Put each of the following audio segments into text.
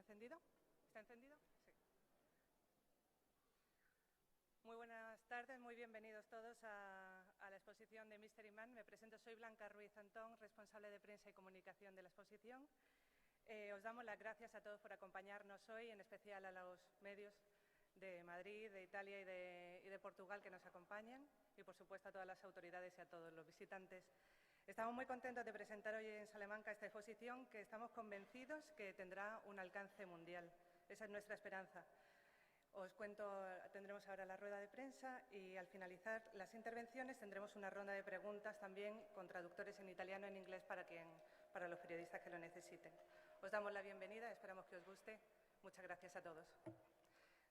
encendido? ¿Está encendido? Sí. Muy buenas tardes, muy bienvenidos todos a la exposición de Mystery Man. Me presento, soy Blanca Ruiz Antón, responsable de prensa y comunicación de la exposición. Os damos las gracias a todos por acompañarnos hoy, en especial a los medios de Madrid, de Italia y de Portugal que nos acompañan y, por supuesto, a todas las autoridades y a todos los visitantes. Estamos muy contentos de presentar hoy en Salamanca esta exposición que estamos convencidos que tendrá un alcance mundial. Esa es nuestra esperanza. Os cuento, tendremos ahora la rueda de prensa y al finalizar las intervenciones tendremos una ronda de preguntas también con traductores en italiano y en inglés para los periodistas que lo necesiten. Os damos la bienvenida, esperamos que os guste. Muchas gracias a todos.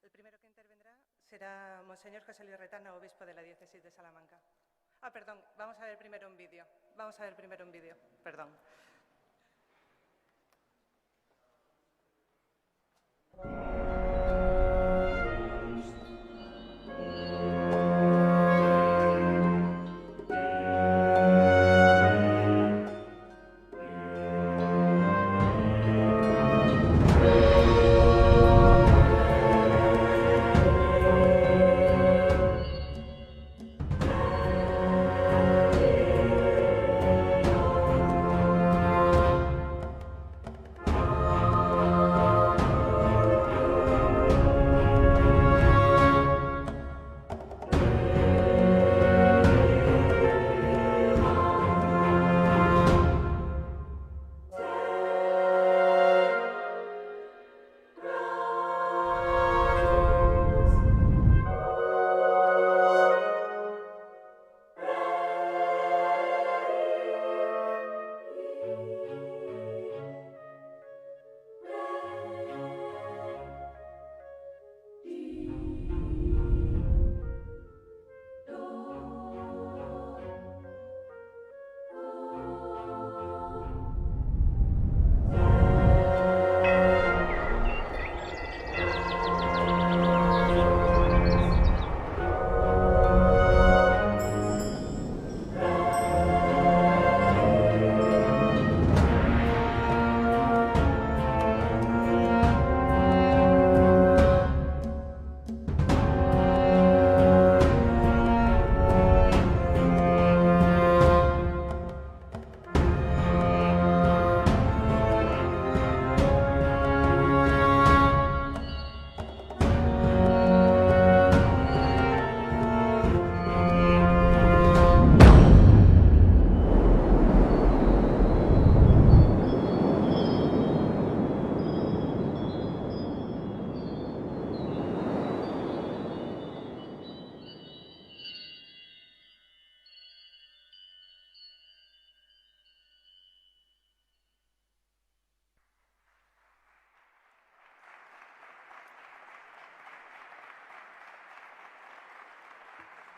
El primero que intervendrá será Monseñor José Luis Retana, obispo de la diócesis de Salamanca. Perdón, vamos a ver primero un vídeo. Perdón.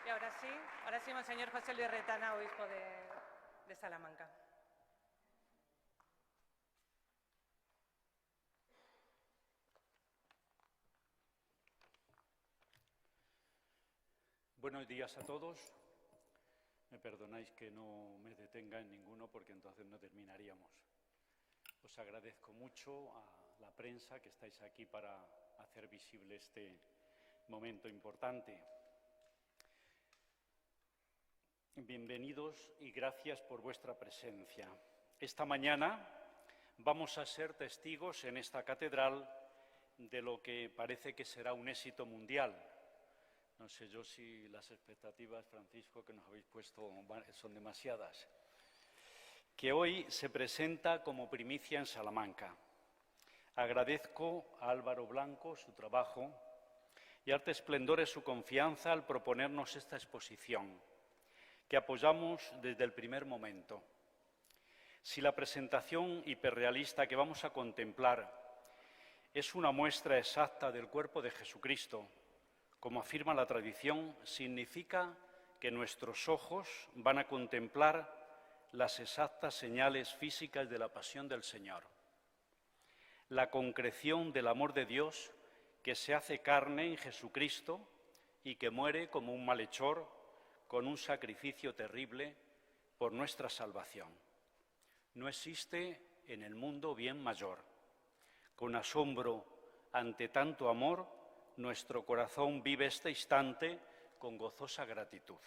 Y ahora sí, Monseñor José Luis Retana, obispo de Salamanca. Buenos días a todos. Me perdonáis que no me detenga en ninguno porque entonces no terminaríamos. Os agradezco mucho a la prensa que estáis aquí para hacer visible este momento importante. Bienvenidos y gracias por vuestra presencia. Esta mañana vamos a ser testigos en esta catedral de lo que parece que será un éxito mundial. No sé yo si las expectativas, Francisco, que nos habéis puesto son demasiadas. Que hoy se presenta como primicia en Salamanca. Agradezco a Álvaro Blanco su trabajo y Arte Esplendores su confianza al proponernos esta exposición, que apoyamos desde el primer momento. Si la presentación hiperrealista que vamos a contemplar es una muestra exacta del cuerpo de Jesucristo, como afirma la tradición, significa que nuestros ojos van a contemplar las exactas señales físicas de la pasión del Señor. La concreción del amor de Dios que se hace carne en Jesucristo y que muere como un malhechor con un sacrificio terrible por nuestra salvación. No existe en el mundo bien mayor. Con asombro ante tanto amor, nuestro corazón vive este instante con gozosa gratitud.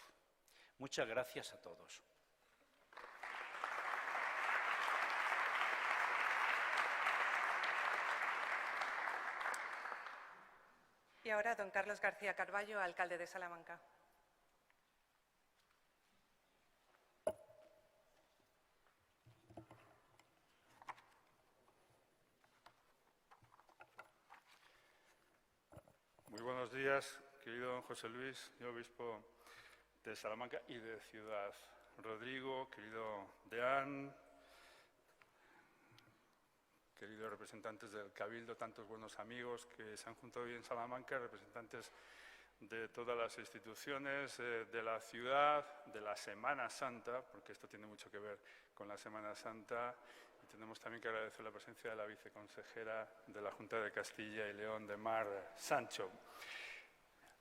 Muchas gracias a todos. Y ahora, don Carlos García Carballo, alcalde de Salamanca. Muy buenos días, querido don José Luis, señor obispo de Salamanca y de Ciudad Rodrigo, querido deán, queridos representantes del Cabildo, tantos buenos amigos que se han juntado hoy en Salamanca, representantes de todas las instituciones de la ciudad, de la Semana Santa, porque esto tiene mucho que ver con la Semana Santa, y tenemos también que agradecer la presencia de la viceconsejera de la Junta de Castilla y León de Mar, Sancho.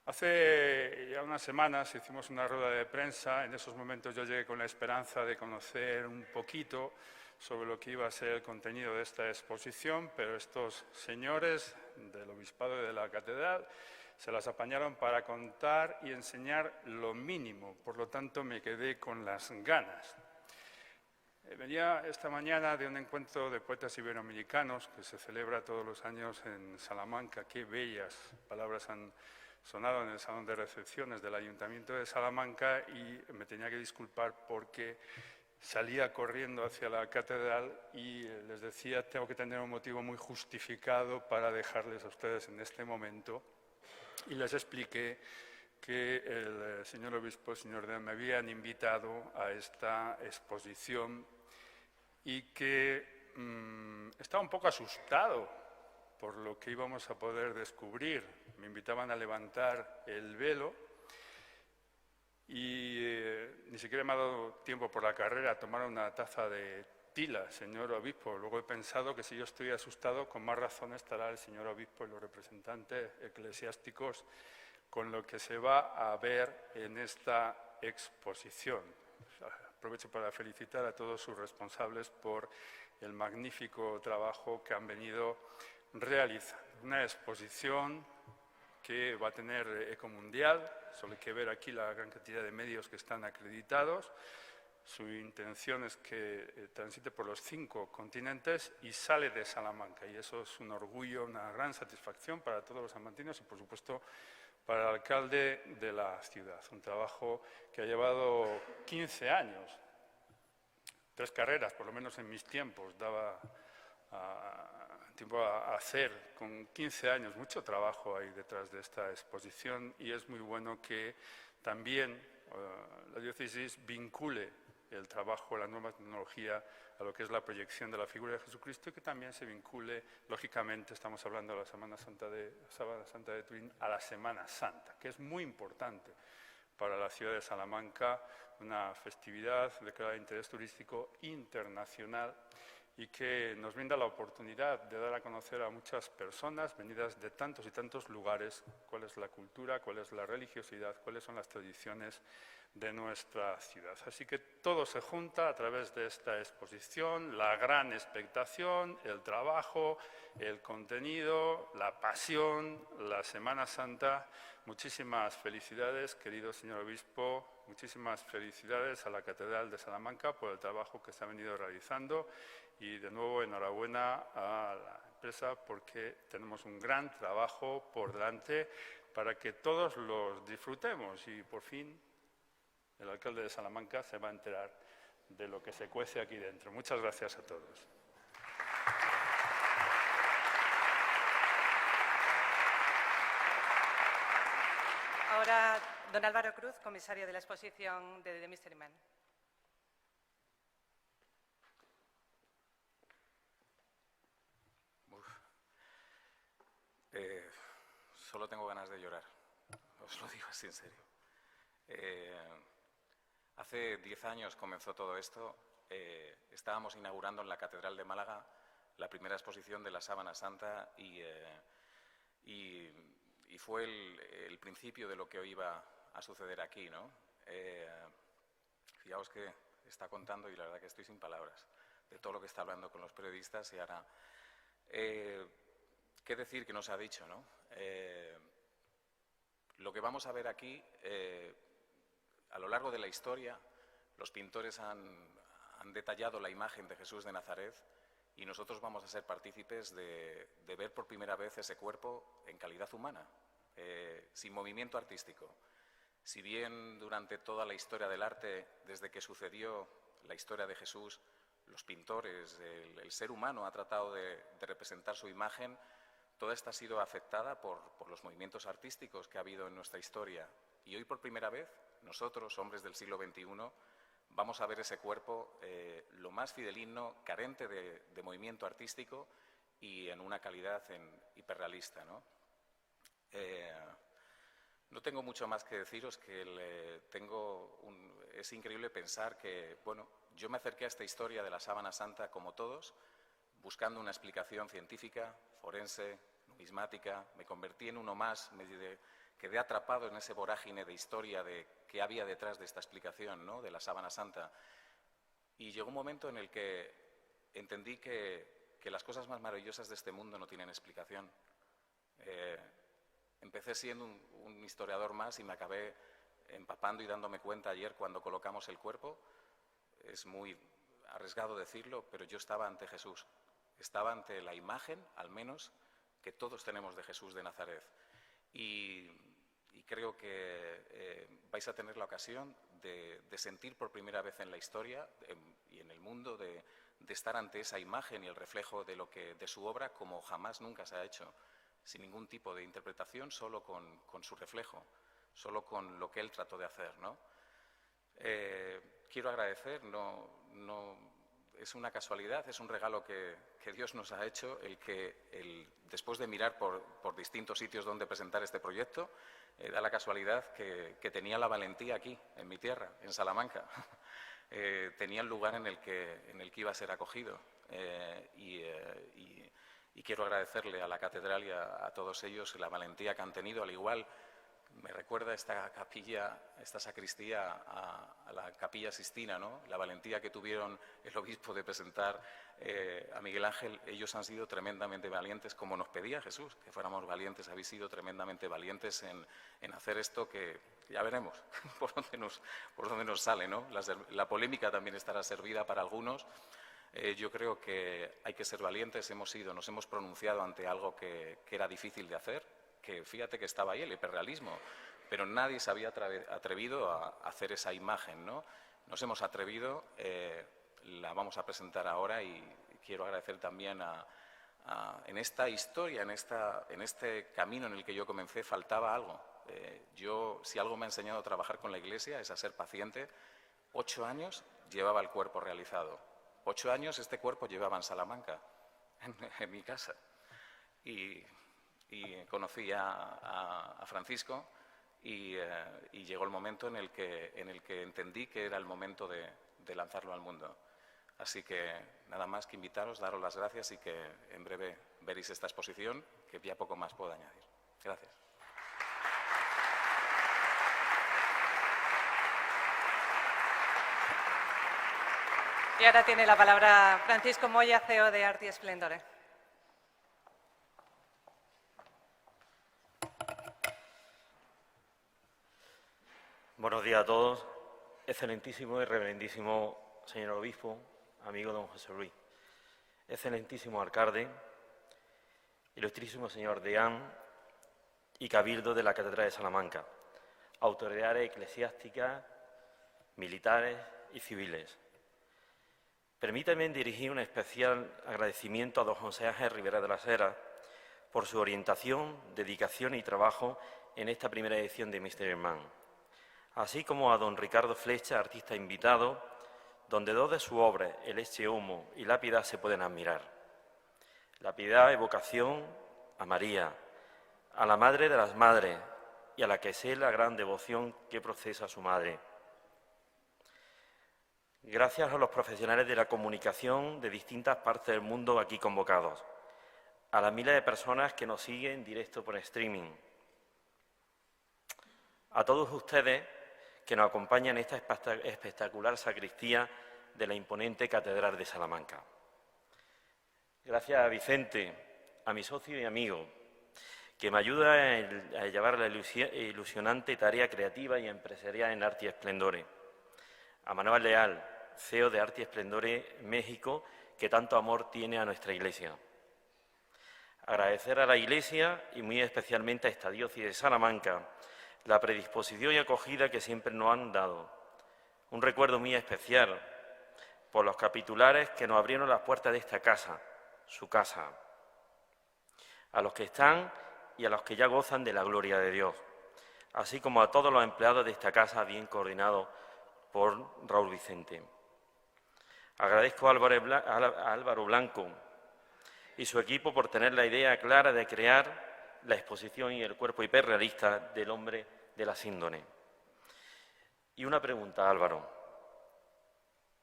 Hace ya unas semanas hicimos una rueda de prensa. En esos momentos yo llegué con la esperanza de conocer un poquito sobre lo que iba a ser el contenido de esta exposición, pero estos señores del Obispado de la Catedral se las apañaron para contar y enseñar lo mínimo, por lo tanto me quedé con las ganas. Venía esta mañana de un encuentro de poetas iberoamericanos que se celebra todos los años en Salamanca. Qué bellas palabras han sonado en el salón de recepciones del Ayuntamiento de Salamanca y me tenía que disculpar porque salía corriendo hacia la catedral y les decía, tengo que tener un motivo muy justificado para dejarles a ustedes en este momento. Y les expliqué que el señor obispo, el señor deán, me habían invitado a esta exposición y que estaba un poco asustado por lo que íbamos a poder descubrir. Me invitaban a levantar el velo y ni siquiera me ha dado tiempo por la carrera a tomar una taza de tila, señor obispo. Luego he pensado que si yo estoy asustado, con más razón estará el señor obispo y los representantes eclesiásticos con lo que se va a ver en esta exposición. Aprovecho para felicitar a todos sus responsables por el magnífico trabajo que han venido realizando. Una exposición que va a tener eco mundial, solo hay que ver aquí la gran cantidad de medios que están acreditados. Su intención es que transite por los 5 continentes y sale de Salamanca, y eso es un orgullo, una gran satisfacción para todos los salmantinos y, por supuesto, para el alcalde de la ciudad. Un trabajo que ha llevado 15 años, 3 carreras, por lo menos en mis tiempos, daba tiempo a hacer, con 15 años, mucho trabajo ahí detrás de esta exposición, y es muy bueno que también la diócesis vincule el trabajo, la nueva tecnología, a lo que es la proyección de la figura de Jesucristo, y que también se vincule, lógicamente, estamos hablando de la Semana Santa de Turín, a la Semana Santa, que es muy importante para la ciudad de Salamanca, una festividad declarada de interés turístico internacional y que nos brinda la oportunidad de dar a conocer a muchas personas venidas de tantos y tantos lugares cuál es la cultura, cuál es la religiosidad, cuáles son las tradiciones de nuestra ciudad. Así que todo se junta a través de esta exposición, la gran expectación, el trabajo, el contenido, la pasión, la Semana Santa. Muchísimas felicidades, querido señor obispo, muchísimas felicidades a la Catedral de Salamanca por el trabajo que se ha venido realizando, y de nuevo enhorabuena a la empresa porque tenemos un gran trabajo por delante para que todos los disfrutemos, y por fin el alcalde de Salamanca se va a enterar de lo que se cuece aquí dentro. Muchas gracias a todos. Ahora, don Álvaro Cruz, comisario de la exposición de The Mystery Man. Solo tengo ganas de llorar, os lo digo así en serio. Hace 10 años comenzó todo esto. Estábamos inaugurando en la Catedral de Málaga la primera exposición de la Sábana Santa y fue el principio de lo que hoy iba a suceder aquí, ¿no? Fijaos que está contando, y la verdad que estoy sin palabras, de todo lo que está hablando con los periodistas, y ahora ¿Qué decir que no se ha dicho, no? Lo que vamos a ver aquí, a lo largo de la historia, los pintores han detallado la imagen de Jesús de Nazaret y nosotros vamos a ser partícipes de ver por primera vez ese cuerpo en calidad humana, sin movimiento artístico. Si bien durante toda la historia del arte, desde que sucedió la historia de Jesús, los pintores, el ser humano ha tratado de representar su imagen, toda esta ha sido afectada por los movimientos artísticos que ha habido en nuestra historia. Y hoy por primera vez, nosotros, hombres del siglo XXI, vamos a ver ese cuerpo lo más fidelino, carente de movimiento artístico y en una calidad hiperrealista, ¿no? No tengo mucho más que deciros, que es increíble pensar que, bueno, yo me acerqué a esta historia de la Sábana Santa como todos, buscando una explicación científica, forense, numismática. Me convertí en uno más, quedé atrapado en ese vorágine de historia que había detrás de esta explicación, ¿no?, de la Sábana Santa. Y llegó un momento en el que entendí que las cosas más maravillosas de este mundo no tienen explicación. Empecé siendo un historiador más y me acabé empapando y dándome cuenta ayer cuando colocamos el cuerpo. Es muy arriesgado decirlo, pero yo estaba ante Jesús. Estaba ante la imagen, al menos, que todos tenemos de Jesús de Nazaret. Y creo que vais a tener la ocasión de sentir por primera vez en la historia y en el mundo de estar ante esa imagen y el reflejo de su obra como jamás nunca se ha hecho, sin ningún tipo de interpretación, solo con su reflejo, solo con lo que él trató de hacer, ¿no? Quiero agradecer, es una casualidad, es un regalo que Dios nos ha hecho, después de mirar por distintos sitios donde presentar este proyecto, da la casualidad que tenía la valentía aquí, en mi tierra, en Salamanca. Tenía el lugar en el que iba a ser acogido. Y quiero agradecerle a la catedral y a todos ellos la valentía que han tenido. Al igual, me recuerda esta capilla, esta sacristía a la capilla Sistina, ¿no? La valentía que tuvieron el obispo de presentar a Miguel Ángel. Ellos han sido tremendamente valientes, como nos pedía Jesús, que fuéramos valientes. Habéis sido tremendamente valientes en hacer esto, que ya veremos por dónde nos sale, ¿no? La polémica también estará servida para algunos. Yo creo que hay que ser valientes. Nos hemos pronunciado ante algo que era difícil de hacer, que fíjate que estaba ahí el hiperrealismo, pero nadie se había atrevido a hacer esa imagen, ¿no? Nos hemos atrevido, la vamos a presentar ahora y quiero agradecer también en esta historia, en este camino en el que yo comencé, faltaba algo. Si algo me ha enseñado a trabajar con la Iglesia es a ser paciente. 8 años llevaba el cuerpo realizado. 8 años este cuerpo llevaba en Salamanca, en mi casa. Y conocí a Francisco y llegó el momento en el que entendí que era el momento de lanzarlo al mundo. Así que nada más que invitaros, daros las gracias y que en breve veréis esta exposición, que ya poco más puedo añadir. Gracias. Y ahora tiene la palabra Francisco Moya, CEO de Art y Esplendore. Buenos días a todos. Excelentísimo y reverendísimo señor obispo, amigo don José Luis. Excelentísimo alcalde, ilustrísimo señor deán y cabildo de la Catedral de Salamanca, autoridades eclesiásticas, militares y civiles. Permítanme dirigir un especial agradecimiento a don José Ángel Rivera de las Heras por su orientación, dedicación y trabajo en esta primera edición de Mystery Man, así como a don Ricardo Flecha, artista invitado, donde 2 de sus obras, El Ecce Homo y La Piedad, se pueden admirar. La Piedad, evocación a María, a la Madre de las Madres y a la que sé la gran devoción que procesa su madre. Gracias a los profesionales de la comunicación de distintas partes del mundo aquí convocados, a las miles de personas que nos siguen en directo por streaming, a todos ustedes que nos acompañan en esta espectacular sacristía de la imponente Catedral de Salamanca. Gracias a Vicente, a mi socio y amigo, que me ayuda a llevar la ilusionante tarea creativa y empresarial en Arte y Esplendore, a Manuel Leal, CEO de Arte y Esplendore México, que tanto amor tiene a nuestra Iglesia. Agradecer a la Iglesia y muy especialmente a esta diócesis de Salamanca la predisposición y acogida que siempre nos han dado. Un recuerdo muy especial por los capitulares que nos abrieron las puertas de esta casa, su casa, a los que están y a los que ya gozan de la gloria de Dios, así como a todos los empleados de esta casa, bien coordinados por Raúl Vicente. Agradezco a Álvaro Blanco y su equipo por tener la idea clara de crear la exposición y el cuerpo hiperrealista del hombre de la síndrome. Y una pregunta, Álvaro.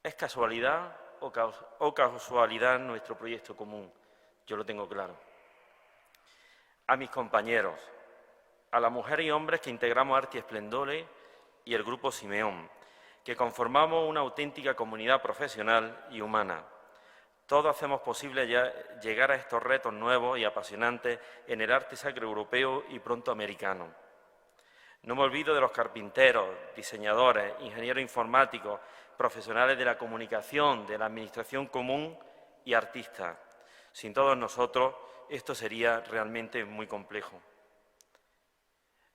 ¿Es casualidad o casualidad nuestro proyecto común? Yo lo tengo claro. A mis compañeros, a las mujeres y hombres que integramos Arte y Esplendore y el Grupo Simeón, que conformamos una auténtica comunidad profesional y humana. Todos hacemos posible llegar a estos retos nuevos y apasionantes en el arte sacro europeo y pronto americano. No me olvido de los carpinteros, diseñadores, ingenieros informáticos, profesionales de la comunicación, de la administración común y artistas. Sin todos nosotros, esto sería realmente muy complejo.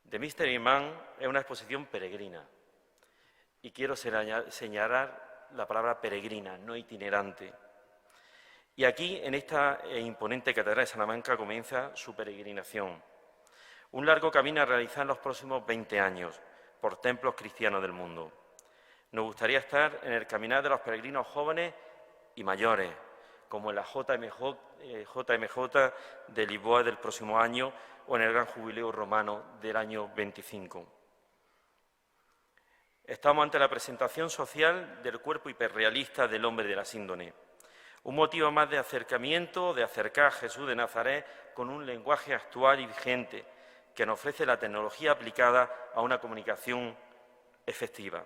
The Mystery Man es una exposición peregrina y quiero señalar la palabra peregrina, no itinerante. Y aquí, en esta imponente Catedral de Salamanca, comienza su peregrinación. Un largo camino a realizar en los próximos 20 años por templos cristianos del mundo. Nos gustaría estar en el caminar de los peregrinos jóvenes y mayores, como en la JMJ de Lisboa del próximo año o en el Gran Jubileo Romano del año 25. Estamos ante la presentación social del cuerpo hiperrealista del hombre de la síndrome. Un motivo más de acercamiento, de acercar a Jesús de Nazaret con un lenguaje actual y vigente que nos ofrece la tecnología aplicada a una comunicación efectiva.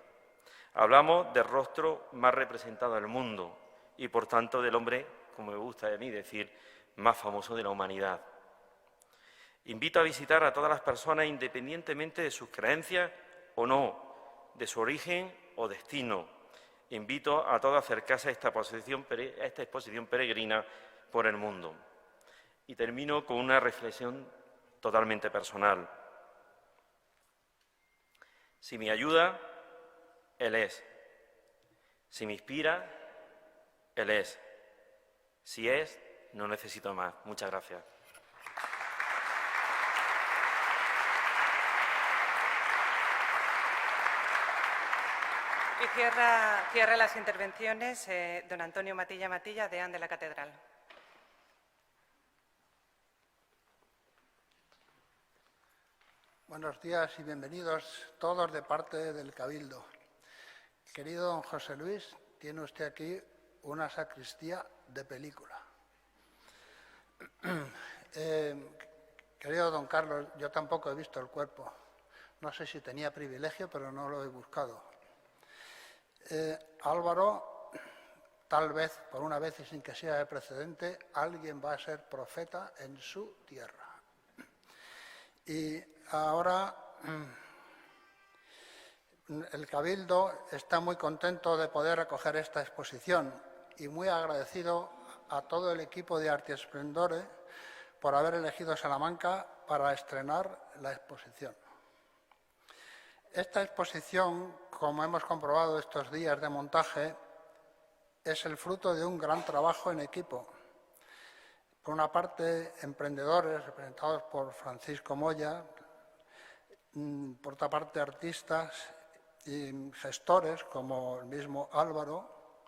Hablamos del rostro más representado del mundo y, por tanto, del hombre, como me gusta a mí decir, más famoso de la humanidad. Invito a visitar a todas las personas independientemente de sus creencias o no, de su origen o destino. Invito a todos a acercarse a esta exposición peregrina por el mundo. Y termino con una reflexión totalmente personal. Si me ayuda, Él es. Si me inspira, Él es. Si es, no necesito más. Muchas gracias. Y cierra las intervenciones don Antonio Matilla, deán de la Catedral. Buenos días y bienvenidos todos de parte del Cabildo. Querido don José Luis, tiene usted aquí una sacristía de película. Querido don Carlos, yo tampoco he visto el cuerpo. No sé si tenía privilegio, pero no lo he buscado. Álvaro, tal vez, por una vez y sin que sea de precedente, alguien va a ser profeta en su tierra. Y ahora el Cabildo está muy contento de poder acoger esta exposición y muy agradecido a todo el equipo de Arte y Esplendore por haber elegido Salamanca para estrenar la exposición. Esta exposición, como hemos comprobado estos días de montaje, es el fruto de un gran trabajo en equipo. Por una parte, emprendedores representados por Francisco Moya, por otra parte, artistas y gestores como el mismo Álvaro.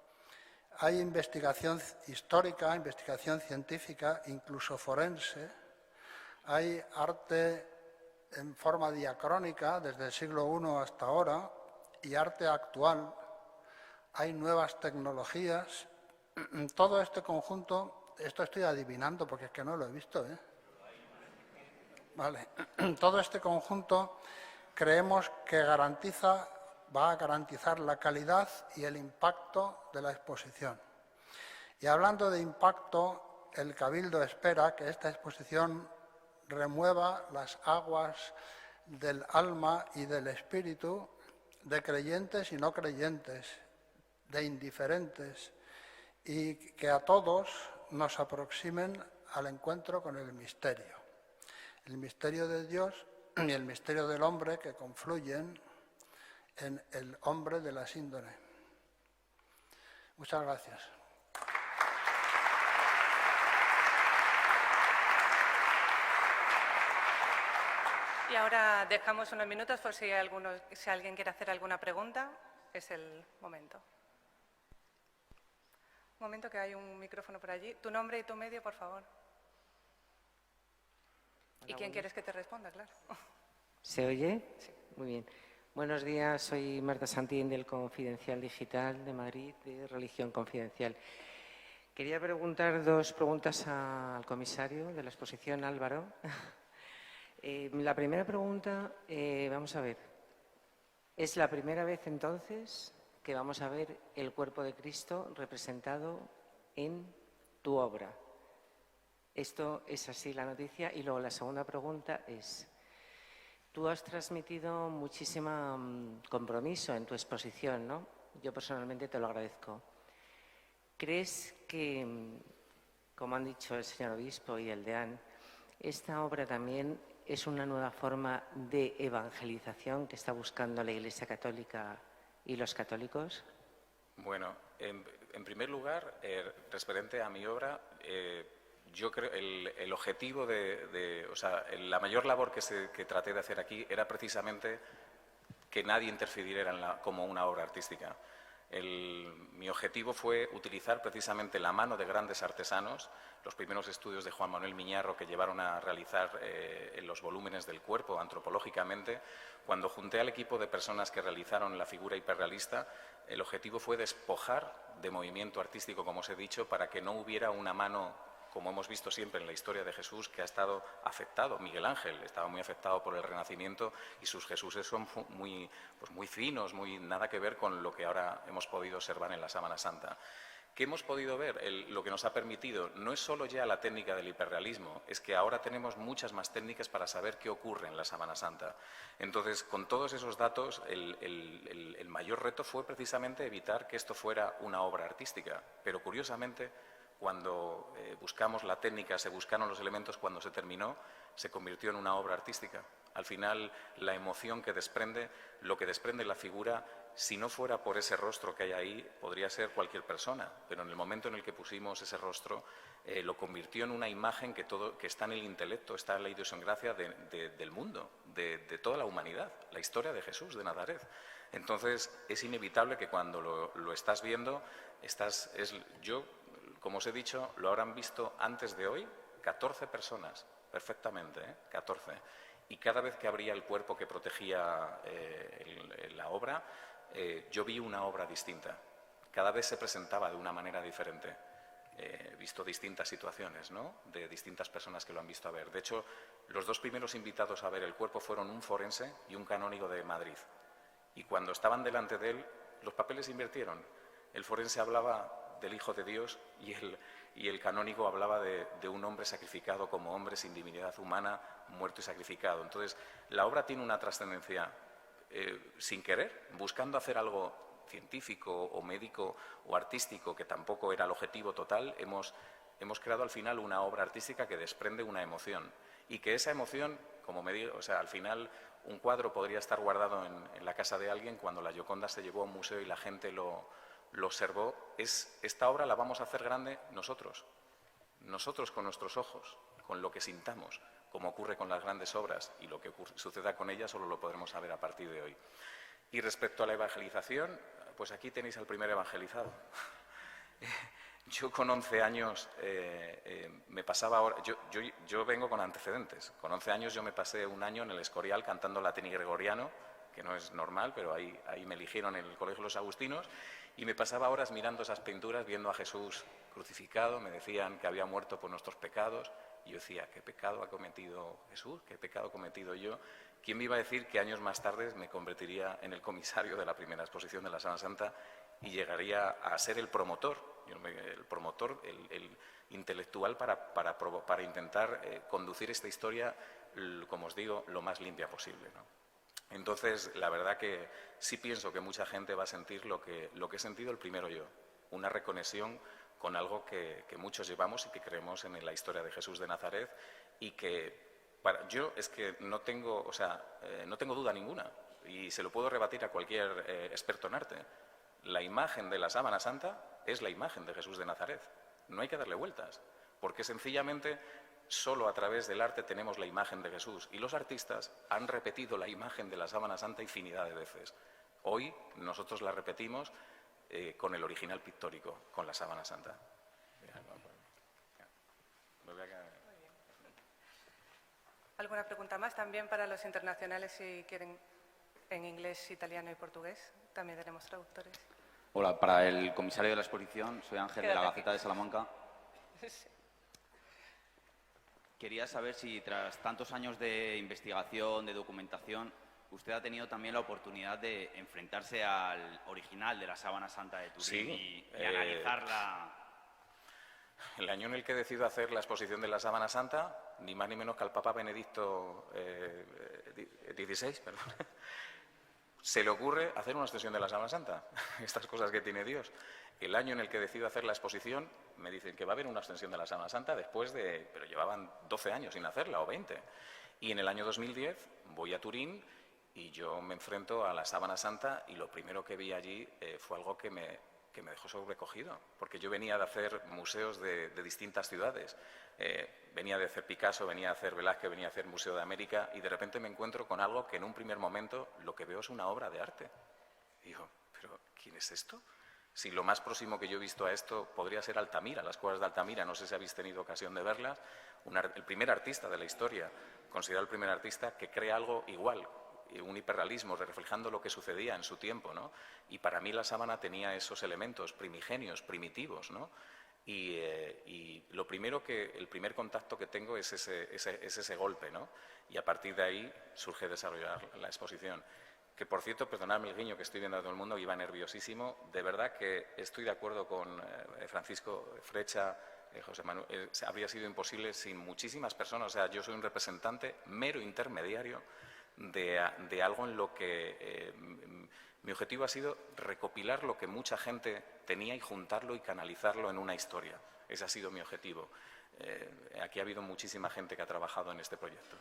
Hay investigación histórica, investigación científica, incluso forense. Hay arte en forma diacrónica desde el siglo I hasta ahora y arte actual. Hay nuevas tecnologías. Todo este conjunto, esto estoy adivinando porque es que no lo he visto, Vale. Todo este conjunto creemos que va a garantizar la calidad y el impacto de la exposición. Y hablando de impacto, el Cabildo espera que esta exposición remueva las aguas del alma y del espíritu de creyentes y no creyentes, de indiferentes, y que a todos nos aproximen al encuentro con el misterio de Dios y el misterio del hombre, que confluyen en el hombre de la síndrome. Muchas gracias. Y ahora dejamos unos minutos por si alguien quiere hacer alguna pregunta. Es el momento. Un momento, que hay un micrófono por allí. Tu nombre y tu medio, por favor. ¿Y quién quieres que te responda? Claro. ¿Se oye? Sí. Muy bien. Buenos días, soy Marta Santín del Confidencial Digital de Madrid, de Religión Confidencial. Quería preguntar dos preguntas al comisario de la exposición, Álvaro. La primera pregunta, vamos a ver, ¿es la primera vez entonces que vamos a ver el cuerpo de Cristo representado en tu obra? Esto es así la noticia. Y luego la segunda pregunta es, tú has transmitido muchísimo compromiso en tu exposición, ¿no? Yo personalmente te lo agradezco. ¿Crees que, como han dicho el señor obispo y el deán, esta obra también es una nueva forma de evangelización que está buscando la Iglesia Católica y los católicos? Bueno, en primer lugar, referente a mi obra, yo creo el objetivo o sea, la mayor labor que traté de hacer aquí era precisamente que nadie interfiriera como una obra artística. Mi objetivo fue utilizar precisamente la mano de grandes artesanos, los primeros estudios de Juan Manuel Miñarro que llevaron a realizar los volúmenes del cuerpo antropológicamente. Cuando junté al equipo de personas que realizaron la figura hiperrealista, el objetivo fue despojar de movimiento artístico, como os he dicho, para que no hubiera una mano, como hemos visto siempre en la historia de Jesús, que ha estado afectado. Miguel Ángel estaba muy afectado por el Renacimiento y sus Jesuses son muy finos, nada que ver con lo que ahora hemos podido observar en la Sábana Santa. ¿Qué hemos podido ver? Lo que nos ha permitido no es solo ya la técnica del hiperrealismo, es que ahora tenemos muchas más técnicas para saber qué ocurre en la Sábana Santa. Entonces, con todos esos datos, el mayor reto fue precisamente evitar que esto fuera una obra artística. Pero curiosamente, cuando buscamos la técnica, se buscaron los elementos, cuando se terminó, se convirtió en una obra artística. Al final, la emoción que desprende, lo que desprende la figura, si no fuera por ese rostro que hay ahí, podría ser cualquier persona. Pero en el momento en el que pusimos ese rostro, lo convirtió en una imagen que está en el intelecto, está en la idiosincrasia del mundo, de toda la humanidad, la historia de Jesús de Nazaret. Entonces, es inevitable que cuando lo estás viendo, como os he dicho, lo habrán visto antes de hoy 14 personas, perfectamente, 14. Y cada vez que abría el cuerpo que protegía la obra, yo vi una obra distinta. Cada vez se presentaba de una manera diferente. He visto distintas situaciones, ¿no?, de distintas personas que lo han visto a ver. De hecho, los dos primeros invitados a ver el cuerpo fueron un forense y un canónigo de Madrid. Y cuando estaban delante de él, los papeles se invirtieron. El forense hablaba del Hijo de Dios y el canónigo hablaba de un hombre sacrificado como hombre sin divinidad humana, muerto y sacrificado. Entonces, la obra tiene una trascendencia sin querer, buscando hacer algo científico o médico o artístico, que tampoco era el objetivo total. Hemos creado al final una obra artística que desprende una emoción, y que esa emoción, como me digo, o sea, al final un cuadro podría estar guardado en la casa de alguien. Cuando la Gioconda se llevó a un museo y la gente lo observó, esta obra la vamos a hacer grande nosotros con nuestros ojos, con lo que sintamos, como ocurre con las grandes obras, y lo que suceda con ellas solo lo podremos saber a partir de hoy. Y respecto a la evangelización, pues aquí tenéis al primer evangelizado. Yo con 11 años me pasaba ahora, yo vengo con antecedentes. Con 11 años yo me pasé un año en el Escorial cantando latín y gregoriano, que no es normal, pero ahí me eligieron en el Colegio de los Agustinos, y me pasaba horas mirando esas pinturas, viendo a Jesús crucificado. Me decían que había muerto por nuestros pecados, y yo decía, ¿qué pecado ha cometido Jesús? ¿Qué pecado he cometido yo? ¿Quién me iba a decir que años más tarde me convertiría en el comisario de la primera exposición de la Sábana Santa y llegaría a ser el promotor el promotor, el intelectual para intentar conducir esta historia, como os digo, lo más limpia posible, ¿no? Entonces, la verdad que sí pienso que mucha gente va a sentir lo que he sentido el primero yo, una reconexión con algo que muchos llevamos y que creemos en la historia de Jesús de Nazaret, y que yo es que no tengo duda ninguna, y se lo puedo rebatir a cualquier experto en arte. La imagen de la sábana santa es la imagen de Jesús de Nazaret. No hay que darle vueltas, porque sencillamente solo a través del arte tenemos la imagen de Jesús, y los artistas han repetido la imagen de la sábana santa infinidad de veces. Hoy nosotros la repetimos con el original pictórico, con la sábana santa. ¿Alguna pregunta más? También para los internacionales, si quieren en inglés, italiano y portugués. También tenemos traductores. Hola, para el comisario de la exposición, soy Ángel de la Gaceta de Salamanca. Sí. Quería saber si tras tantos años de investigación, de documentación, usted ha tenido también la oportunidad de enfrentarse al original de la sábana santa de Turín, Sí, y analizarla. El año en el que decido hacer la exposición de la sábana santa, ni más ni menos que al Papa Benedicto XVI, se le ocurre hacer una extensión de la sábana santa. Estas cosas que tiene Dios. El año en el que decido hacer la exposición, me dicen que va a haber una extensión de la sábana santa pero llevaban 12 años sin hacerla, o 20. Y en el año 2010 voy a Turín y yo me enfrento a la sábana santa, y lo primero que vi allí fue algo que me dejó sobrecogido, porque yo venía de hacer museos de distintas ciudades. Venía de hacer Picasso, venía de hacer Velázquez, venía de hacer Museo de América, y de repente me encuentro con algo que en un primer momento lo que veo es una obra de arte. Y digo, ¿pero quién es esto? Si lo más próximo que yo he visto a esto podría ser Altamira, las cuevas de Altamira, no sé si habéis tenido ocasión de verlas. El primer artista de la historia, considerado el primer artista que crea algo igual, un hiperrealismo, reflejando lo que sucedía en su tiempo, ¿no? Y para mí la sábana tenía esos elementos primigenios, primitivos, ¿no? Y el primer contacto que tengo es ese golpe, ¿no? Y a partir de ahí surge desarrollar la exposición. Que, por cierto, perdonadme el guiño que estoy viendo a todo el mundo, iba nerviosísimo. De verdad que estoy de acuerdo con Francisco Frecha, José Manuel. Habría sido imposible sin muchísimas personas. O sea, yo soy un representante mero intermediario de algo en lo que mi objetivo ha sido recopilar lo que mucha gente tenía y juntarlo y canalizarlo en una historia. Ese ha sido mi objetivo. Aquí ha habido muchísima gente que ha trabajado en este proyecto.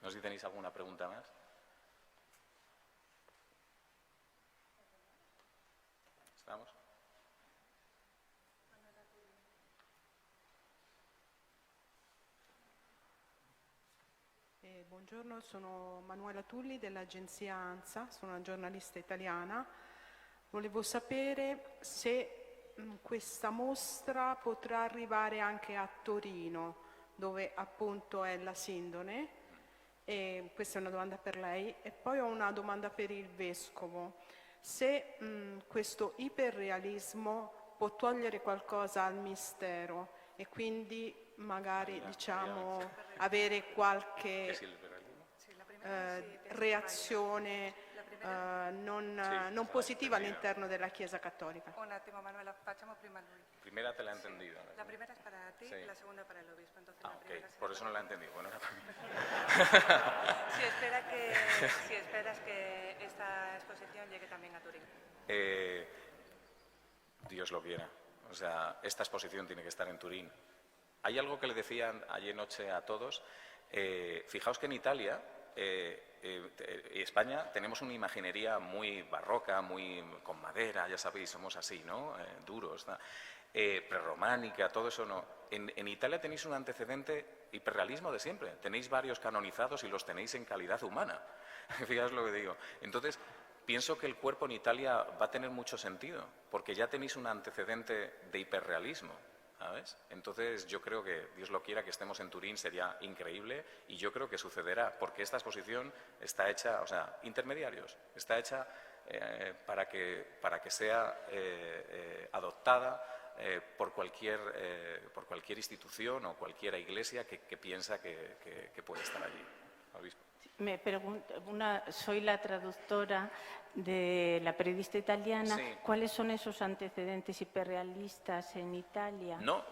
No sé si tenéis alguna pregunta más. ¿Estamos? Buongiorno, sono Manuela Tulli dell'agenzia ANSA, sono una giornalista italiana. Volevo sapere se questa mostra potrà arrivare anche a Torino, dove appunto è la Sindone. E questa è una domanda per lei. E poi ho una domanda per il Vescovo. Se questo iperrealismo può togliere qualcosa al mistero e quindi magari avere qualche reazione non positiva all'interno della Chiesa Cattolica. Un attimo, Manuela, facciamo prima lui. Primera te la he entendido. La primera es para ti, Sí. y la segunda para el obispo. Entonces, Ok, por eso no la he entendido. Bueno, era para mí. Si esperas que esta exposición llegue también a Turín. Dios lo quiera. O sea, esta exposición tiene que estar en Turín. Hay algo que le decían ayer noche a todos. Fijaos que en Italia y España tenemos una imaginería muy barroca, muy con madera, ya sabéis, somos así, ¿no? Duros, ¿no? Prerrománica, todo eso no. En Italia tenéis un antecedente hiperrealismo de siempre. Tenéis varios canonizados y los tenéis en calidad humana. Fijaos lo que digo. Entonces, pienso que el cuerpo en Italia va a tener mucho sentido, porque ya tenéis un antecedente de hiperrealismo, ¿sabes? Entonces, yo creo que, Dios lo quiera, que estemos en Turín sería increíble, y yo creo que sucederá, porque esta exposición está hecha, o sea, intermediarios, está hecha para que sea adoptada por cualquier institución o cualquier iglesia que piensa que puede estar allí. Obispo. Sì, Me pregunto, soy la traductora de la periodista italiana. Sí. ¿Cuáles son esos antecedentes hiperrealistas en Italia? No,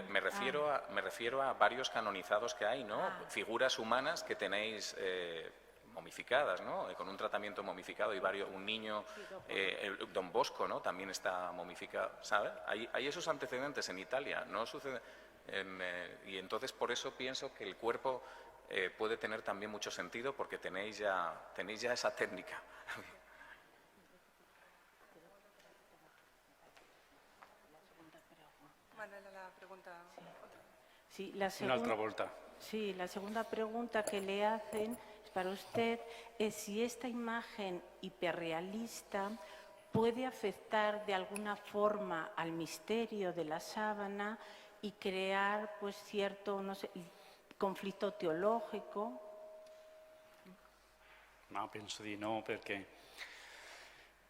me refiero a varios canonizados que hay, ¿no? Figuras humanas que tenéis momificadas, ¿no? Con un tratamiento momificado y un niño, Don Bosco, ¿no? También está momificado, ¿sabes? Hay esos antecedentes en Italia, no sucede, y entonces por eso pienso que el cuerpo puede tener también mucho sentido porque tenéis ya esa técnica. Manuela, la pregunta. Sí, Una altra volta. Sí, la segunda pregunta que le hacen es para usted es si esta imagen hiperrealista puede afectar de alguna forma al misterio de la sábana y crear pues cierto, no sé, conflitto teologico. No, penso di no, perché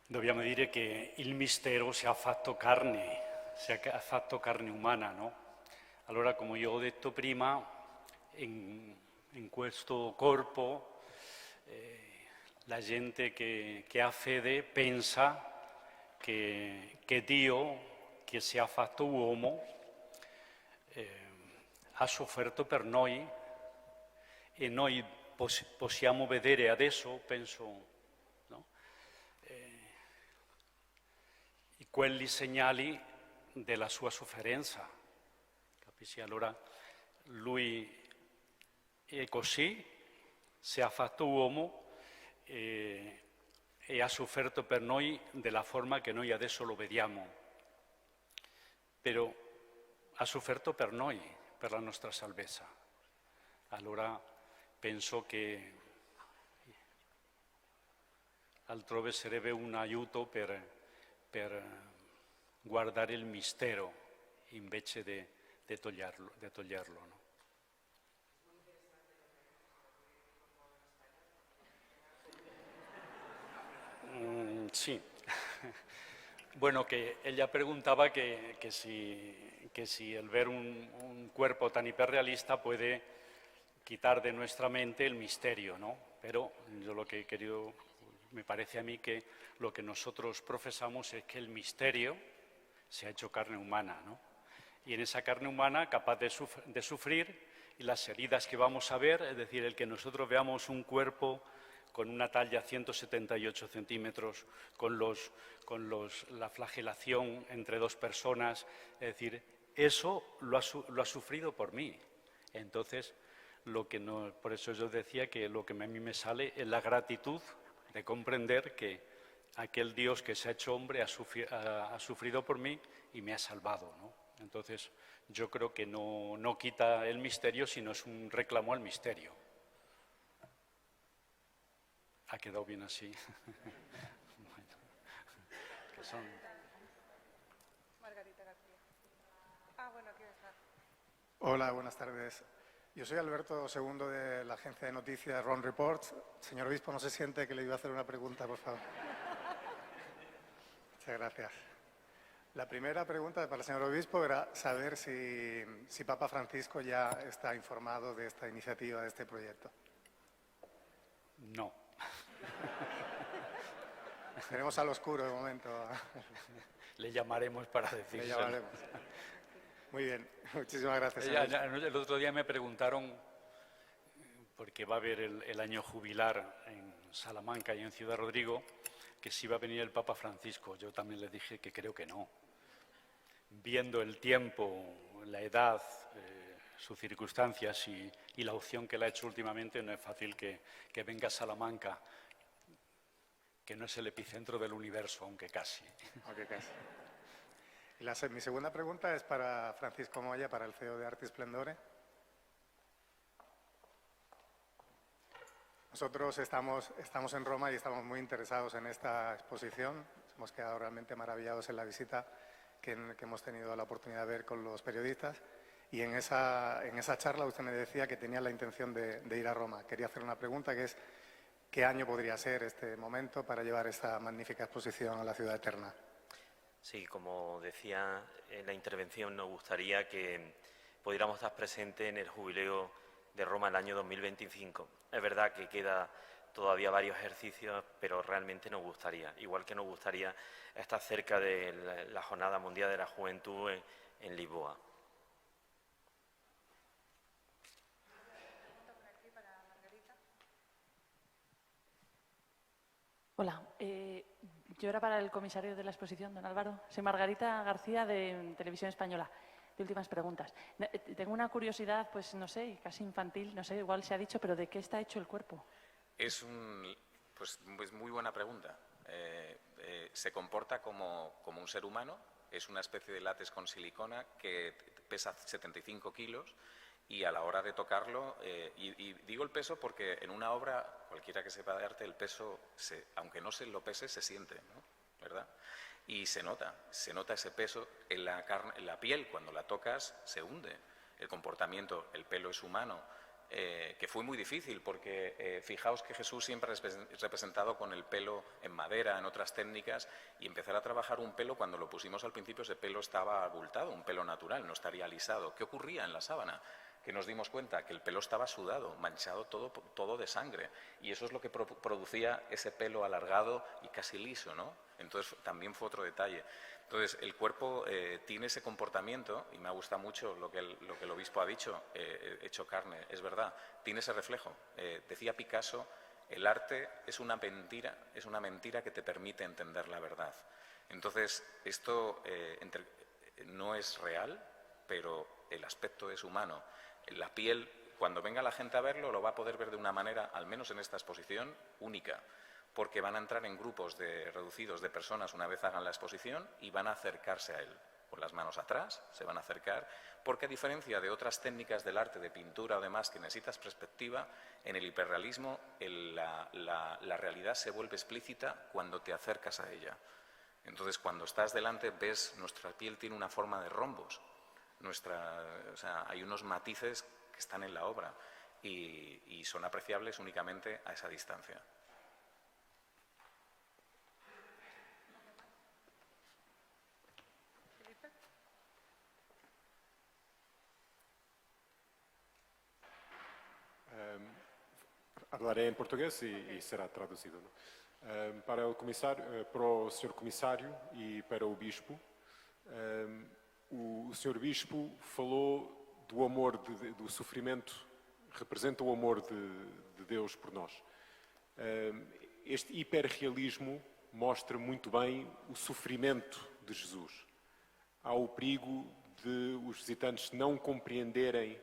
dobbiamo dire che il mistero si è fatto carne umana, no? Allora, come io ho detto prima, in questo corpo la gente che ha fede pensa che Dio, che si è fatto uomo, ha sofferto per noi e noi possiamo vedere adesso, penso, no? Quelli segnali della sua sofferenza, capisci? Allora lui è così, si è fatto uomo e ha sofferto per noi della forma che noi adesso lo vediamo, però ha sofferto per noi, per la nostra salvezza. Allora penso che altrove sarebbe un aiuto per guardare il mistero invece di toglierlo, no? Sí. Bueno, que ella preguntaba que si el ver un cuerpo tan hiperrealista puede quitar de nuestra mente el misterio, ¿no? Pero yo lo que he querido, me parece a mí que lo que nosotros profesamos es que el misterio se ha hecho carne humana, ¿no? Y en esa carne humana capaz de sufrir, y las heridas que vamos a ver, es decir, el que nosotros veamos un cuerpo con una talla 178 centímetros, con la flagelación entre dos personas, es decir, eso lo ha sufrido por mí. Entonces, por eso yo decía que lo que a mí me sale es la gratitud de comprender que aquel Dios que se ha hecho hombre ha sufrido por mí y me ha salvado, ¿no? Entonces, yo creo que no quita el misterio, sino es un reclamo al misterio. Ha quedado bien así. Bueno, que son... Margarita García. Bueno, aquí está. Hola, buenas tardes. Yo soy Alberto II de la agencia de noticias Ron Reports. Señor obispo, ¿no se siente que le iba a hacer una pregunta, por favor? Muchas gracias. La primera pregunta para el señor obispo era saber si Papa Francisco ya está informado de esta iniciativa, de este proyecto. No. Tenemos al oscuro de momento. Le llamaremos para decirlo. Le llamaremos. Muy bien, muchísimas gracias. El otro día me preguntaron, porque va a haber el año jubilar en Salamanca y en Ciudad Rodrigo, que si va a venir el Papa Francisco. Yo también le dije que creo que no. Viendo el tiempo, la edad, sus circunstancias y la opción que le ha hecho últimamente, no es fácil que venga a Salamanca, que no es el epicentro del universo, aunque casi. Aunque casi. Y mi segunda pregunta es para Francisco Moya, para el CEO de Arte y Splendore. Nosotros estamos en Roma y estamos muy interesados en esta exposición. Hemos quedado realmente maravillados en la visita que hemos tenido la oportunidad de ver con los periodistas. Y en esa charla usted me decía que tenía la intención de ir a Roma. Quería hacer una pregunta que es, ¿qué año podría ser este momento para llevar esta magnífica exposición a la Ciudad Eterna? Sí, como decía en la intervención, nos gustaría que pudiéramos estar presentes en el jubileo de Roma el año 2025. Es verdad que queda todavía varios ejercicios, pero realmente nos gustaría, igual que nos gustaría estar cerca de la Jornada Mundial de la Juventud en Lisboa. Hola, yo era para el comisario de la exposición, don Álvaro. Soy Margarita García, de Televisión Española. De últimas preguntas. Tengo una curiosidad, pues no sé, casi infantil, no sé, igual se ha dicho, pero ¿de qué está hecho el cuerpo? Es pues muy buena pregunta. Se comporta como un ser humano, es una especie de látex con silicona que pesa 75 kilos y a la hora de tocarlo, y digo el peso porque en una obra, cualquiera que sepa de arte, el peso, aunque no se lo pese, se siente, ¿no? ¿Verdad? Y se nota ese peso en la carne, en la piel, cuando la tocas se hunde. El comportamiento, el pelo es humano, que fue muy difícil porque fijaos que Jesús siempre es representado con el pelo en madera, en otras técnicas, y empezar a trabajar un pelo, cuando lo pusimos al principio ese pelo estaba abultado, un pelo natural, no estaría alisado. ¿Qué ocurría en la sábana? Que nos dimos cuenta que el pelo estaba sudado, manchado todo de sangre, y eso es lo que producía ese pelo alargado y casi liso, ¿no? Entonces también fue otro detalle. Entonces el cuerpo tiene ese comportamiento, y me ha gustado mucho lo que el obispo ha dicho, hecho carne, es verdad, tiene ese reflejo. Decía Picasso, el arte es una mentira que te permite entender la verdad. Entonces esto no es real, pero el aspecto es humano. La piel, cuando venga la gente a verlo, lo va a poder ver de una manera, al menos en esta exposición, única, porque van a entrar en grupos reducidos de personas una vez hagan la exposición y van a acercarse a él. Con las manos atrás, se van a acercar, porque a diferencia de otras técnicas del arte, de pintura o demás, que necesitas perspectiva, en el hiperrealismo la realidad se vuelve explícita cuando te acercas a ella. Entonces, cuando estás delante, ves, nuestra piel tiene una forma de rombos. Hay unos matices que están en la obra y son apreciables únicamente a esa distancia. Hablaré em português e será traduzido. Para o Sr. Comissário e para o Bispo, o Sr. Bispo falou do amor, do sofrimento, representa o amor de Deus por nós. Este hiperrealismo mostra muito bem o sofrimento de Jesus. Há o perigo de os visitantes não compreenderem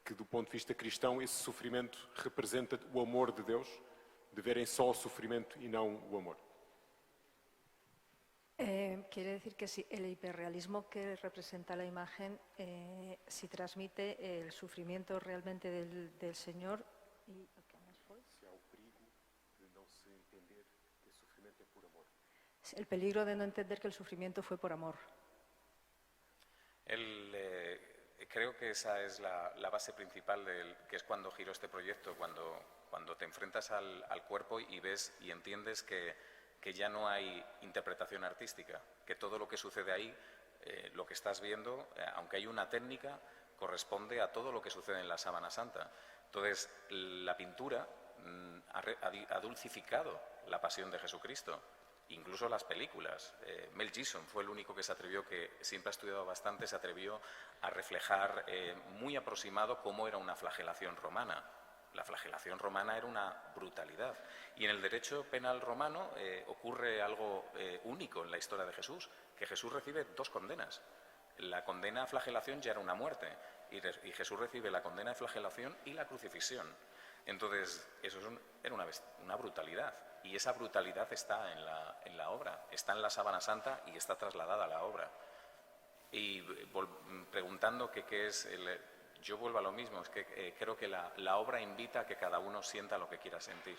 que, do ponto de vista cristão, esse sofrimento representa o amor de Deus, de verem só o sofrimento e não o amor. Quiere decir que si el hiperrealismo que representa la imagen, si transmite el sufrimiento realmente del Señor. Y, Si há o perigo de não se entender que o sofrimento é por amor. El peligro de no entender que el sufrimiento fue por amor. Creo que esa es la base principal, que es cuando giró este proyecto, cuando te enfrentas al cuerpo y ves y entiendes que ya no hay interpretación artística, que todo lo que sucede ahí, lo que estás viendo, aunque hay una técnica, corresponde a todo lo que sucede en la Sábana Santa. Entonces, la pintura ha dulcificado la pasión de Jesucristo, incluso las películas. Mel Gibson fue el único que se atrevió, que siempre ha estudiado bastante, se atrevió a reflejar muy aproximado cómo era una flagelación romana. La flagelación romana era una brutalidad. Y en el derecho penal romano ocurre algo único en la historia de Jesús, que Jesús recibe 2 condenas. La condena a flagelación ya era una muerte, y Jesús recibe la condena de flagelación y la crucifixión. Entonces, eso era una brutalidad. Y esa brutalidad está en la obra, está en la Sábana Santa y está trasladada a la obra. Y preguntando qué es yo vuelvo a lo mismo, es que creo que la obra invita a que cada uno sienta lo que quiera sentir.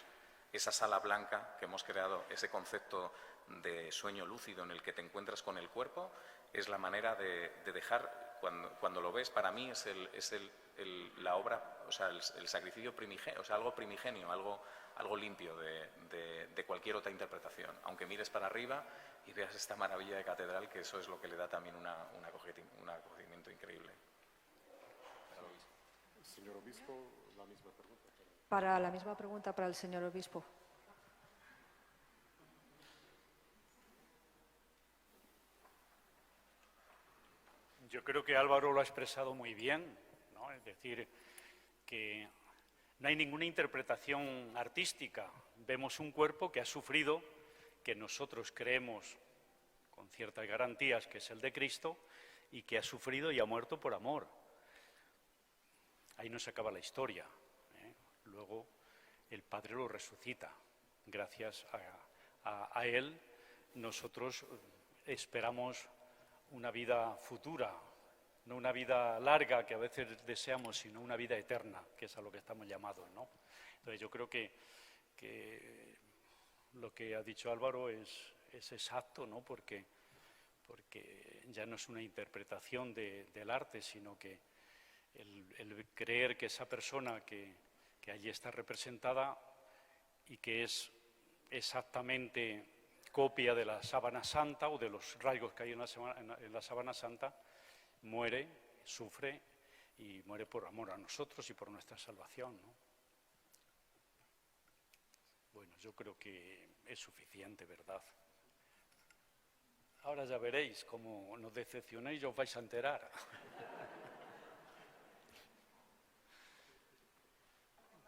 Esa sala blanca que hemos creado, ese concepto de sueño lúcido en el que te encuentras con el cuerpo, es la manera de dejar, cuando lo ves, para mí es la obra, o sea, el sacrificio primigenio, o sea, algo primigenio, algo limpio de cualquier otra interpretación. Aunque mires para arriba y veas esta maravilla de catedral, que eso es lo que le da también un acogimiento increíble. Señor Obispo, la misma pregunta. Para la misma pregunta para el señor Obispo. Yo creo que Álvaro lo ha expresado muy bien, ¿no? Es decir, que no hay ninguna interpretación artística. Vemos un cuerpo que ha sufrido, que nosotros creemos con ciertas garantías que es el de Cristo, y que ha sufrido y ha muerto por amor. Ahí no se acaba la historia, ¿eh? Luego el Padre lo resucita. Gracias a Él nosotros esperamos una vida futura, no una vida larga que a veces deseamos, sino una vida eterna, que es a lo que estamos llamados, ¿no? Entonces yo creo que lo que ha dicho Álvaro es exacto, ¿no? Porque ya no es una interpretación del arte, sino que el creer que esa persona que allí está representada y que es exactamente copia de la sábana santa o de los rasgos que hay en la sábana santa, muere, sufre y muere por amor a nosotros y por nuestra salvación, ¿no? Bueno, yo creo que es suficiente, ¿verdad? Ahora ya veréis cómo nos decepcionéis y os vais a enterar.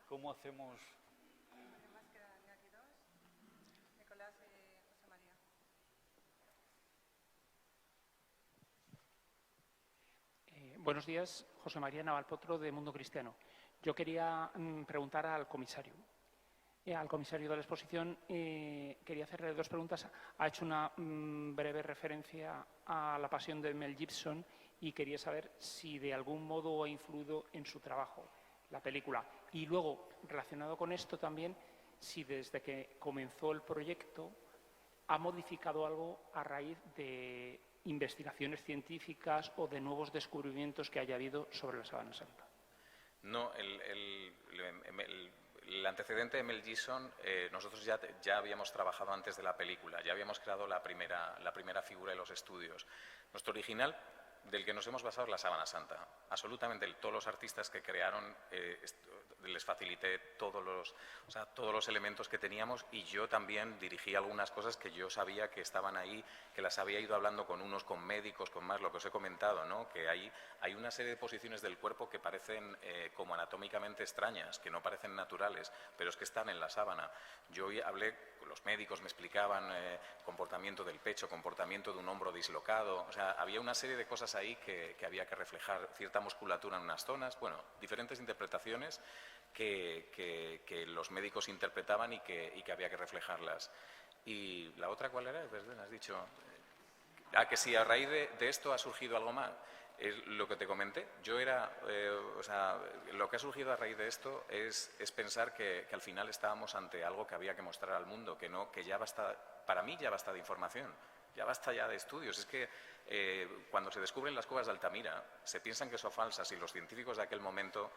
¿Cómo hacemos? Además quedan aquí dos, Nicolás y José María. Buenos días, José María Navalpotro, de Mundo Cristiano. Yo quería preguntar al comisario de la exposición, quería hacerle dos preguntas. Ha hecho una breve referencia a la pasión de Mel Gibson y quería saber si de algún modo ha influido en su trabajo la película. Y luego, relacionado con esto también, si desde que comenzó el proyecto ha modificado algo a raíz de investigaciones científicas o de nuevos descubrimientos que haya habido sobre la sábana santa. No, el antecedente de Mel Gibson, nosotros ya habíamos trabajado antes de la película, ya habíamos creado la primera figura de los estudios. Nuestro original, del que nos hemos basado, es la sábana santa. Absolutamente todos los artistas que crearon, les facilité todos los elementos que teníamos, y yo también dirigí algunas cosas que yo sabía que estaban ahí, que las había ido hablando con médicos, con más, lo que os he comentado, ¿no? Que hay una serie de posiciones del cuerpo que parecen como anatómicamente extrañas, que no parecen naturales, pero es que están en la sábana. Yo hablé, los médicos me explicaban comportamiento del pecho, comportamiento de un hombro dislocado, o sea, había una serie de cosas ahí que había que reflejar, cierta musculatura en unas zonas, bueno, diferentes interpretaciones que los médicos interpretaban y que había que reflejarlas. Y la otra, ¿cuál era? Has dicho que si a raíz de esto ha surgido algo más. Es lo que te comenté. Lo que ha surgido a raíz de esto es pensar que al final estábamos ante algo que había que mostrar al mundo, que ya basta, para mí ya basta de información, ya basta ya de estudios. Es que cuando se descubren las cuevas de Altamira, se piensan que son falsas y los científicos de aquel momento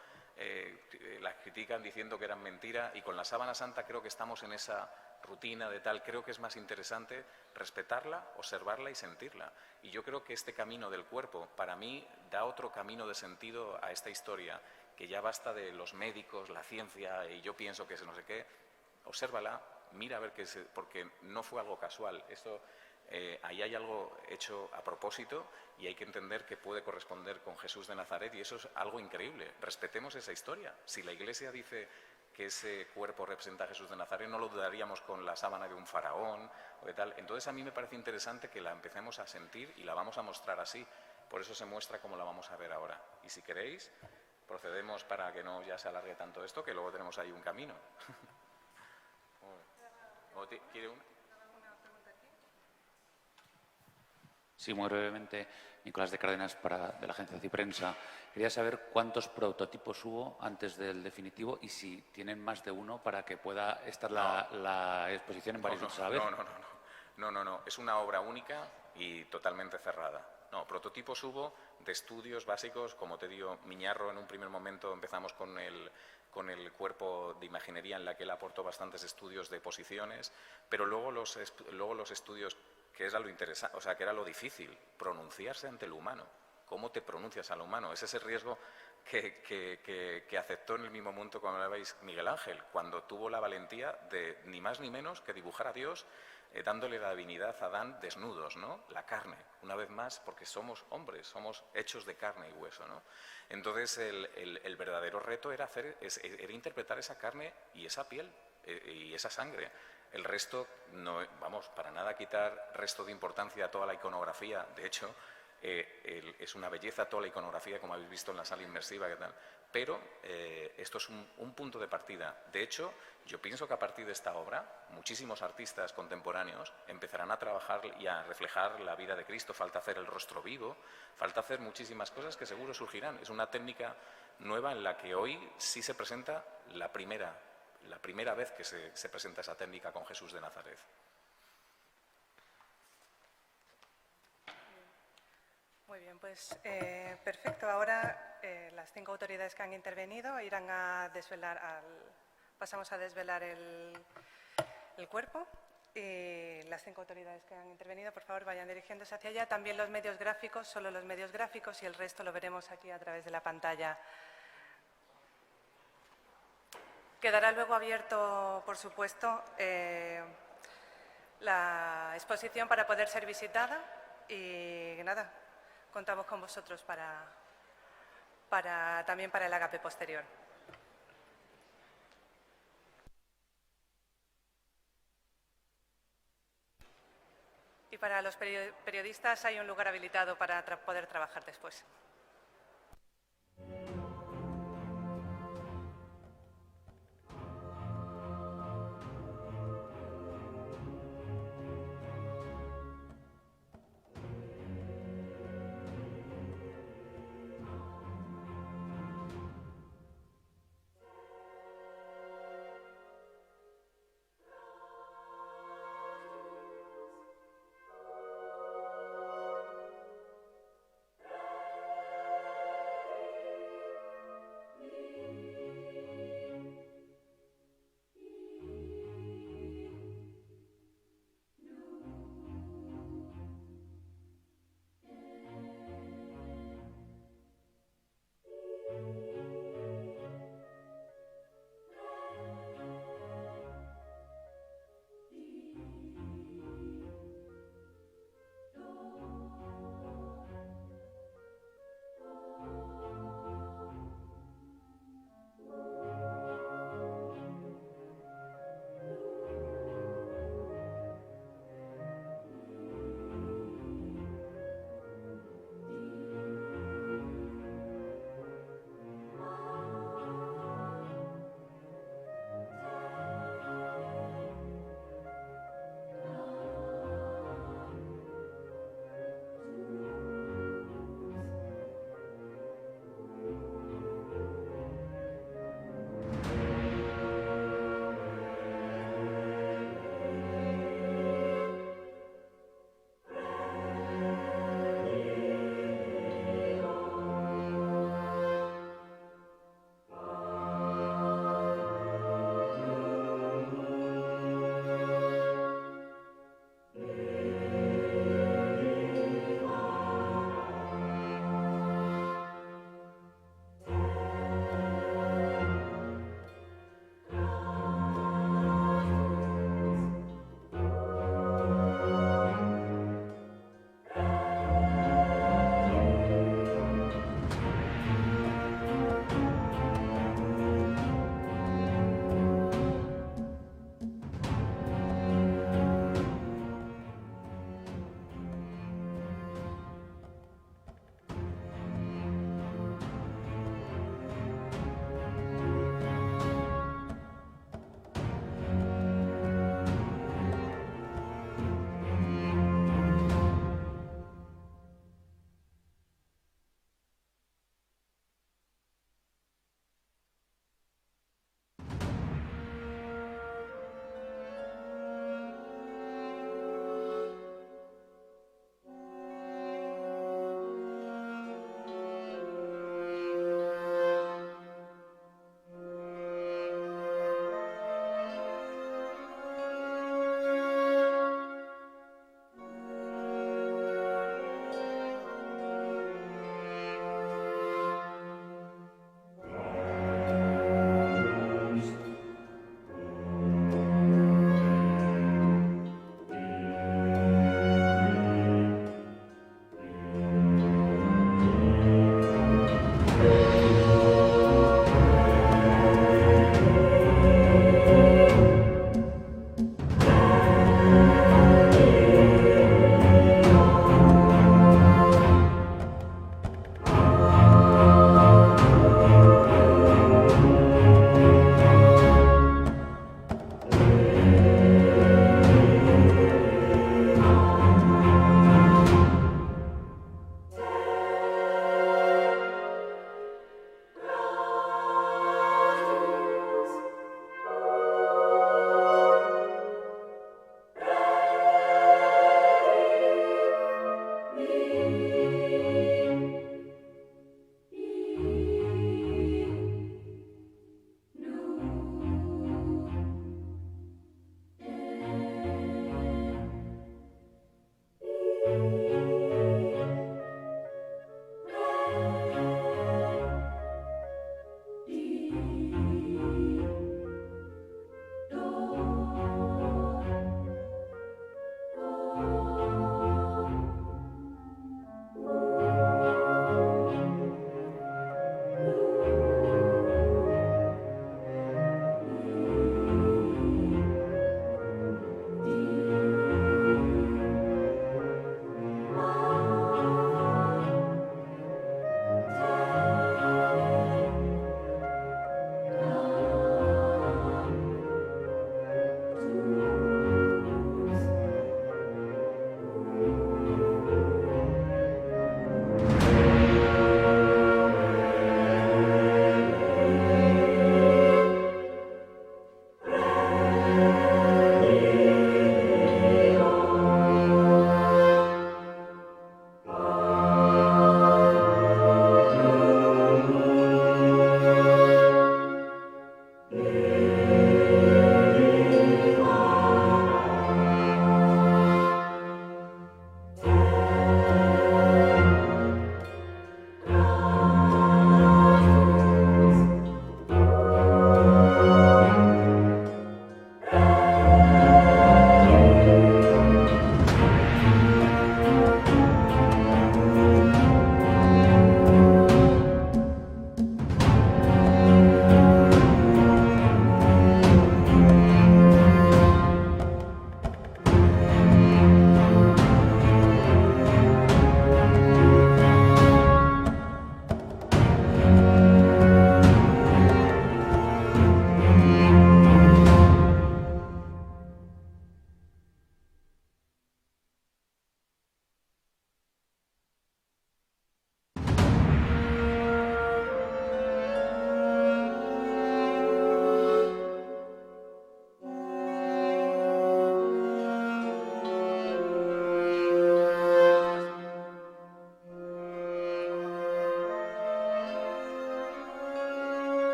las critican diciendo que eran mentira, y con la sábana santa creo que estamos en esa rutina de tal. Creo que es más interesante respetarla, observarla y sentirla. Y yo creo que este camino del cuerpo, para mí, da otro camino de sentido a esta historia, que ya basta de los médicos, la ciencia, y yo pienso que es no sé qué. Obsérvala, mira a ver porque no fue algo casual. Esto, ahí hay algo hecho a propósito y hay que entender que puede corresponder con Jesús de Nazaret, y eso es algo increíble. Respetemos esa historia. Si la Iglesia dice que ese cuerpo representa a Jesús de Nazaret, no lo dudaríamos con la sábana de un faraón o de tal. Entonces a mí me parece interesante que la empecemos a sentir y la vamos a mostrar así. Por eso se muestra como la vamos a ver ahora. Y si queréis, procedemos para que no ya se alargue tanto esto, que luego tenemos ahí un camino. ¿Quiere una? Sí, muy brevemente, Nicolás de Cárdenas, de la agencia Ciprensa. Quería saber cuántos prototipos hubo antes del definitivo y si tienen más de uno para que pueda estar la exposición en varios sitios a la vez. No. Es una obra única y totalmente cerrada. No, prototipos hubo de estudios básicos, como te digo, Miñarro en un primer momento empezamos con el cuerpo de imaginería, en la que él aportó bastantes estudios de posiciones, pero luego los estudios, que era lo interesante, que era lo difícil, pronunciarse ante el humano. ¿Cómo te pronuncias al humano? Es ese riesgo que aceptó en el mismo momento cuando hablabais Miguel Ángel, cuando tuvo la valentía de ni más ni menos que dibujar a Dios dándole la divinidad a Adán desnudos, ¿no? La carne, una vez más, porque somos hombres, somos hechos de carne y hueso, ¿no? Entonces el verdadero reto era interpretar esa carne y esa piel y esa sangre. El resto, no, vamos, para nada quitar resto de importancia a toda la iconografía. De hecho, es una belleza toda la iconografía, como habéis visto en la sala inmersiva, ¿qué tal? Pero esto es un punto de partida. De hecho, yo pienso que a partir de esta obra, muchísimos artistas contemporáneos empezarán a trabajar y a reflejar la vida de Cristo. Falta hacer el rostro vivo, falta hacer muchísimas cosas que seguro surgirán. Es una técnica nueva en la que hoy sí se presenta la primera vez que se presenta esa técnica con Jesús de Nazaret. Muy bien, pues perfecto. Ahora las 5 autoridades que han intervenido irán a desvelar, pasamos a desvelar el cuerpo. Y las 5 autoridades que han intervenido, por favor, vayan dirigiéndose hacia allá. También los medios gráficos, solo los medios gráficos, y el resto lo veremos aquí a través de la pantalla. Quedará luego abierto, por supuesto, la exposición para poder ser visitada y nada, contamos con vosotros también para el agape posterior. Y para los periodistas hay un lugar habilitado para poder trabajar después.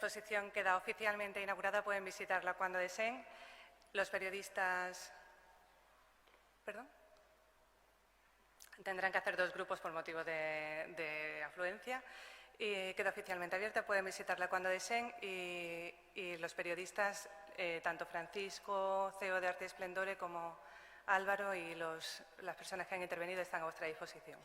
exposición queda oficialmente inaugurada, pueden visitarla cuando deseen. Los periodistas... ¿Perdón? Tendrán que hacer 2 grupos por motivo de afluencia. Y queda oficialmente abierta, pueden visitarla cuando deseen y los periodistas, tanto Francisco, CEO de Arte y Esplendore, como Álvaro y las personas que han intervenido están a vuestra disposición.